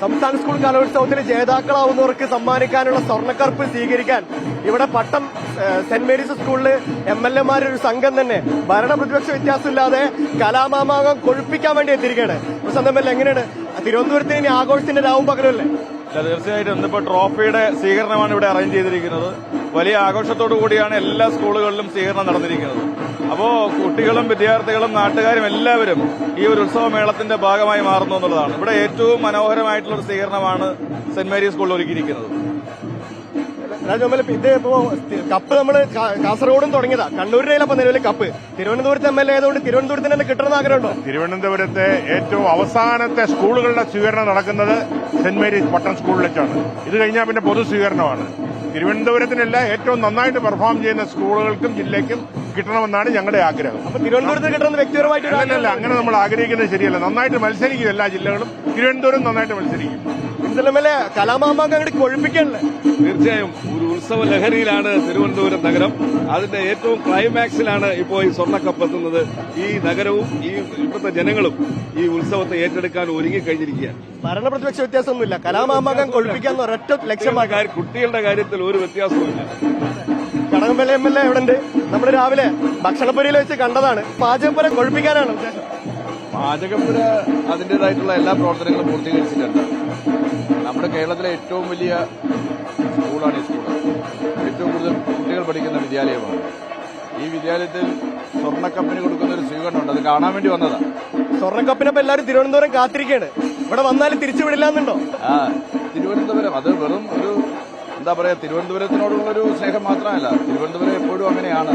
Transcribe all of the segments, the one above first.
സംസ്ഥാന സ്കൂൾ കലോത്സവത്തിൽ ജേതാക്കളാവുന്നവർക്ക് സമ്മാനിക്കാനുള്ള സ്വർണ്ണക്കറുപ്പ് സ്വീകരിക്കാൻ ഇവിടെ പട്ടം സെന്റ് മേരീസ് സ്കൂളില് MLA ഒരു സംഘം തന്നെ ഭരണ പ്രതിപക്ഷ വ്യത്യാസമില്ലാതെ കലാമാമാകം കൊഴുപ്പിക്കാൻ വേണ്ടി എത്തിയിരിക്കുകയാണ്. സന്തമല്ല, എങ്ങനെയാണ് തിരുവനന്തപുരത്തിന് ഇനി ആഘോഷത്തിന്റെ രാവും പകലല്ലേ? തീർച്ചയായിട്ടും ഇന്നിപ്പോ ട്രോഫിയുടെ സ്വീകരണമാണ് ഇവിടെ അറേഞ്ച് ചെയ്തിരിക്കുന്നത്. വലിയ ആഘോഷത്തോടു കൂടിയാണ് എല്ലാ സ്കൂളുകളിലും സ്വീകരണം നടന്നിരിക്കുന്നത്. അപ്പോ കുട്ടികളും വിദ്യാർത്ഥികളും നാട്ടുകാരും എല്ലാവരും ഈ ഒരു ഉത്സവമേളത്തിന്റെ ഭാഗമായി മാറുന്നു എന്നുള്ളതാണ്. ഇവിടെ ഏറ്റവും മനോഹരമായിട്ടുള്ള ഒരു സ്വീകരണമാണ് സെന്റ് മേരീസ് സ്കൂളിൽ ഒരുക്കിയിരിക്കുന്നത്. രാജോമല, ഇത് ഇപ്പോ കപ്പ് നമ്മള് കാസർഗോഡും തുടങ്ങിയതാ, കണ്ണൂരിലെ നിലവിൽ കപ്പ് തിരുവനന്തപുരത്ത് MLA ആയതുകൊണ്ട് തിരുവനന്തപുരത്തിന് തന്നെ കിട്ടണമെന്ന് ആഗ്രഹമുണ്ടോ? തിരുവനന്തപുരത്തെ ഏറ്റവും അവസാനത്തെ സ്കൂളുകളുടെ സ്വീകരണം നടക്കുന്നത് സെന്റ് മേരീസ് പട്ടം സ്കൂളിൽ വെച്ചാണ്. ഇത് കഴിഞ്ഞാൽ പിന്നെ പൊതു സ്വീകരണമാണ്. തിരുവനന്തപുരത്തിനല്ല, ഏറ്റവും നന്നായിട്ട് പെർഫോം ചെയ്യുന്ന സ്കൂളുകൾക്കും ജില്ലയ്ക്കും കിട്ടണമെന്നാണ് ഞങ്ങളുടെ ആഗ്രഹം. അപ്പൊ തിരുവനന്തപുരത്ത് കിട്ടണമെന്ന് വ്യക്തിപരമായിട്ട് അല്ലല്ല, അങ്ങനെ നമ്മൾ ആഗ്രഹിക്കുന്നത് ശരിയല്ല. നന്നായിട്ട് മത്സരിക്കും എല്ലാ ജില്ലകളും, തിരുവനന്തപുരം നന്നായിട്ട് മത്സരിക്കും. MLA കലാമാമാങ്കം അങ്ങോട്ട് കൊഴുപ്പിക്കണല്ലേ? തീർച്ചയായും ഒരു ഉത്സവ ലഹരിയിലാണ് തിരുവനന്തപുരം നഗരം. അതിന്റെ ഏറ്റവും ക്ലൈമാക്സിലാണ് ഇപ്പോൾ ഈ സ്വർണ്ണക്കപ്പ് എത്തുന്നത്. ഈ നഗരവും ഈ ഇവിടുത്തെ ജനങ്ങളും ഈ ഉത്സവത്തെ ഏറ്റെടുക്കാൻ ഒരുങ്ങിക്കഴിഞ്ഞിരിക്കുകയാണ്. ഭരണ പ്രതിപക്ഷ വ്യത്യാസമൊന്നുമില്ല, കലാമാമാങ്കം കൊഴുപ്പിക്കാന്ന് ഒരൊറ്റ ലക്ഷ്യമാണ്. കുട്ടികളുടെ കാര്യത്തിൽ ഒരു വ്യത്യാസവുമില്ല. കടകംപള്ളി MLA എവിടെ ഉണ്ട്? നമ്മൾ രാവിലെ ഭക്ഷണപ്പുരയിൽ വെച്ച് കണ്ടതാണ്. പാചകപ്പുര കൊഴുപ്പിക്കാനാണ് ഉദ്ദേശം. പാചകപ്പുര അതിന്റേതായിട്ടുള്ള എല്ലാ പ്രവർത്തനങ്ങളും പൂർത്തീകരിച്ചിട്ടുണ്ട്. നമ്മുടെ കേരളത്തിലെ ഏറ്റവും വലിയ സ്കൂളാണ് ഈ സ്കൂൾ. ഏറ്റവും കൂടുതൽ കുട്ടികൾ പഠിക്കുന്ന വിദ്യാലയമാണ്. ഈ വിദ്യാലയത്തിൽ സ്വർണ്ണക്കപ്പിന് കൊടുക്കുന്ന ഒരു സ്വീകരണമുണ്ട്. അത് കാണാൻ വേണ്ടി വന്നതാണ്. സ്വർണ്ണക്കപ്പിനൊപ്പം എല്ലാവരും തിരുവനന്തപുരം കാത്തിരിക്കുകയാണ്. ഇവിടെ വന്നാലും തിരിച്ചു വിടില്ലാന്നുണ്ടോ? തിരുവനന്തപുരം അത് വെറും ഒരു എന്താ പറയാ, തിരുവനന്തപുരത്തിനോടുള്ളൊരു സ്നേഹം മാത്രമല്ല, തിരുവനന്തപുരം എപ്പോഴും അങ്ങനെയാണ്.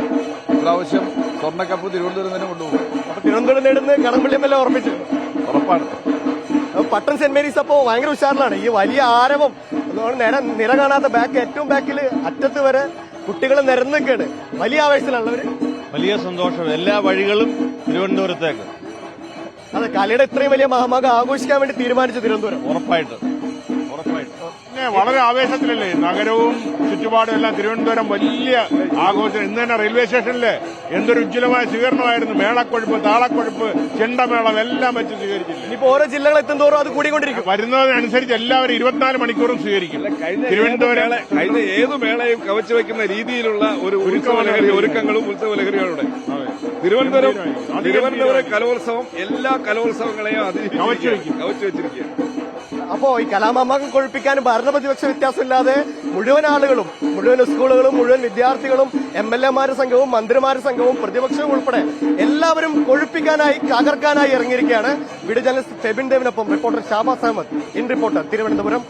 ഇപ്രാവശ്യം സ്വർണ്ണക്കപ്പ് തിരുവനന്തപുരം തന്നെ കൊണ്ടുപോകും. അപ്പൊ തിരുവനന്തപുരം നേടുന്ന കടകംപള്ളി MLA ഓർമ്മിച്ചു. ഉറപ്പാണ്. പട്ടം സെന്റ് മേരീസ് അപ്പോ ഭയങ്കര ഉഷാറിലാണ്. ഈ വലിയ ആരവം നിര കാണാത്ത ബാക്ക്, ഏറ്റവും ബാക്കിൽ അറ്റത്ത് വരെ കുട്ടികൾ നിരന്നൊക്കെയാണ്. വലിയ ആവേശത്തിലുള്ളവര്. വലിയ സന്തോഷം. എല്ലാ വഴികളും തിരുവനന്തപുരത്തേക്ക്. അതെ, കലയുടെ ഇത്രയും വലിയ മഹാമാകം ആഘോഷിക്കാൻ വേണ്ടി തീരുമാനിച്ചു തിരുവനന്തപുരം. ഉറപ്പായിട്ട്. വളരെ ആവേശത്തിലല്ലേ നഗരവും ചുറ്റുപാടും എല്ലാം. തിരുവനന്തപുരം വലിയ ആഘോഷം. ഇന്ന് തന്നെ റെയിൽവേ സ്റ്റേഷനില് എന്തൊരു ഉജ്ജ്വലമായ സ്വീകരണമായിരുന്നു. മേളക്കൊഴുപ്പ്, താളക്കൊഴുപ്പ്, ചെണ്ടമേളം എല്ലാം വെച്ച് സ്വീകരിച്ചില്ല. ഇനിയിപ്പോ ഓരോ ജില്ലകൾ എത്തുന്തോറും അത് കൂടിക്കൊണ്ടിരിക്കും. വരുന്നതിനനുസരിച്ച് എല്ലാവരും 24 മണിക്കൂറും സ്വീകരിക്കും. തിരുവനന്തപുരം കഴിഞ്ഞ ഏത് മേളയും കവച്ചു വെക്കുന്ന രീതിയിലുള്ള ഒരു ഉത്സവ ലഹരി, ഒരുക്കങ്ങളും ഉത്സവ ലഹരികളുടെ തിരുവനന്തപുരം കലോത്സവം എല്ലാ കലോത്സവങ്ങളെയും കവച്ചു വെച്ചിരിക്കുകയാണ്. അപ്പോ ഈ കലാമാമാകം കൊഴുപ്പിക്കാൻ ഭരണപ്രതിപക്ഷ വ്യത്യാസമില്ലാതെ മുഴുവൻ ആളുകളും, മുഴുവൻ സ്കൂളുകളും, മുഴുവൻ വിദ്യാർത്ഥികളും, MLA സംഘവും മന്ത്രിമാരുടെ സംഘവും പ്രതിപക്ഷവും ഉൾപ്പെടെ എല്ലാവരും കൊഴുപ്പിക്കാനായി, തകർക്കാനായി ഇറങ്ങിയിരിക്കുകയാണ്. വീഡിയോ ജേർണലിസ്റ്റ് ഫെബിൻ ദേവിനൊപ്പം reporter Shabaz Ahmed, in reporter, Thiruvananthapuram.